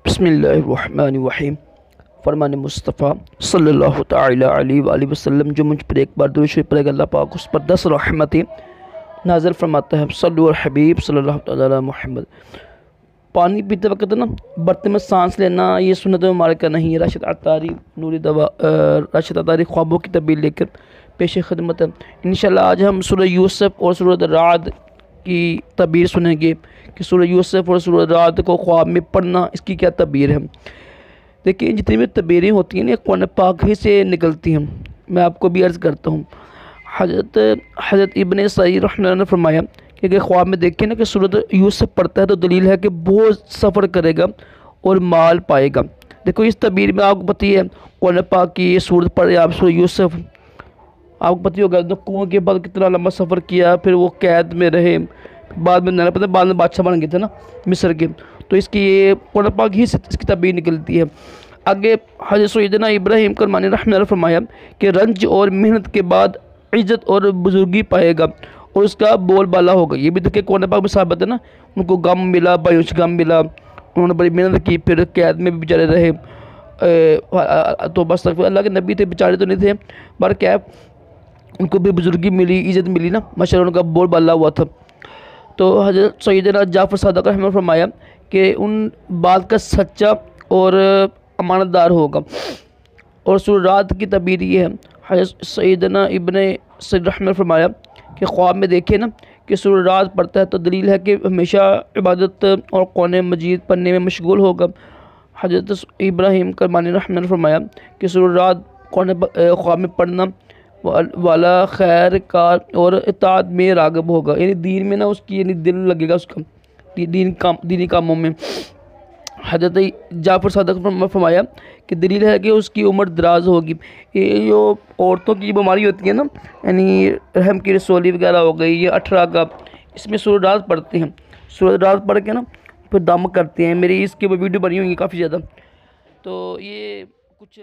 بسم اللہ الرحمن الرحیم۔ فرمان مصطفیٰ صلی اللہ تعالیٰ علیہ وآلہ وسلم جو مجھ پر ایک بار درود شریف پڑھے گا اللہ پاک اس پر 10 رحمتیں نازل فرماتا ہے۔ صلو علی الحبیب صلی اللہ تعالیٰ علی محمد۔ پانی پیتے وقت نا برتن میں سانس لینا یہ سنت مبارکہ نہیں ہے۔ راشد عطاری خوابوں کی تعبیر لے کر پیش خدمت ہے۔ انشاءاللہ آج ہم سورہ یوسف اور سورہ رعد کی تعبیر سنیں گے کہ سورہ یوسف اور سورہ رعد کو خواب میں پڑھنا اس کی کیا تعبیر ہے۔ دیکھیں جتنی بھی تعبیریں ہوتی ہیں نا قرآن پاک ہی سے نکلتی ہیں۔ میں آپ کو بھی عرض کرتا ہوں، حضرت ابن سعید رحمہ اللہ نے فرمایا کہ اگر خواب میں دیکھیں نا کہ سورہ یوسف پڑھتا ہے تو دلیل ہے کہ بہت سفر کرے گا اور مال پائے گا۔ دیکھو اس تعبیر میں آپ کو پتہ ہے قرآن پاک کی یہ سورت پڑھے آپ سورہ یوسف، آپ کو پتہ ہوگا کنویں کے بعد کتنا لمبا سفر کیا، پھر وہ قید میں رہے، بعد میں پتہ بعد میں بادشاہ بن گئے تھے نا مصر کے، تو اس کی یہ قرآن پاک ہی سے اس کی تعبیر نکلتی ہے۔ آگے حضرت سیدنا ابراہیم کرمانی رحمہ اللہ فرمایا کہ رنج اور محنت کے بعد عزت اور بزرگی پائے گا اور اس کا بول بالا ہوگا۔ یہ بھی دیکھیں قرآن پاک میں ثابت ہے نا، ان کو غم ملا، بھائیوں سے غم ملا، انہوں نے بڑی محنت کی، پھر قید میں بھی بیچارے رہے، تو بس اللہ کے نبی تھے، بیچارے تو نہیں تھے، پر کیا ان کو بھی بزرگی ملی، عزت ملی نا، ماشاءاللہ ان کا بول بالا ہوا تھا۔ تو حضرت سیدنا جعفر صادق رحمہ اللہ فرمایا کہ ان بات کا سچا اور امانت دار ہوگا۔ اور سورہ رعد کی تعبیر یہ ہے، حضرت سیدنا ابن سعید رحمہ اللہ فرمایا کہ خواب میں دیکھے نا کہ سورہ رعد پڑھتا ہے تو دلیل ہے کہ ہمیشہ عبادت اور قرآن مجید پڑھنے میں مشغول ہوگا۔ حضرت ابراہیم کرمانی رحمہ اللہ فرمایا کہ سورہ رعد خواب میں پڑھنا والا خیر کار اور اطاعت میں راغب ہوگا، یعنی دین میں نا اس کی یعنی دل لگے گا اس کا دینی کاموں میں۔ حضرت جعفر صادق فرمایا کہ دلیل ہے کہ اس کی عمر دراز ہوگی۔ یہ جو عورتوں کی بیماری ہوتی ہے نا، یعنی رحم کی رسولی وغیرہ ہو گئی، یہ 18 کا، اس میں سورہ رعد پڑھتے ہیں، سورہ رعد پڑھ کے نا پھر دم کرتے ہیں۔ میری اس کی ویڈیو بنی ہوئی ہے کافی زیادہ، تو یہ کچھ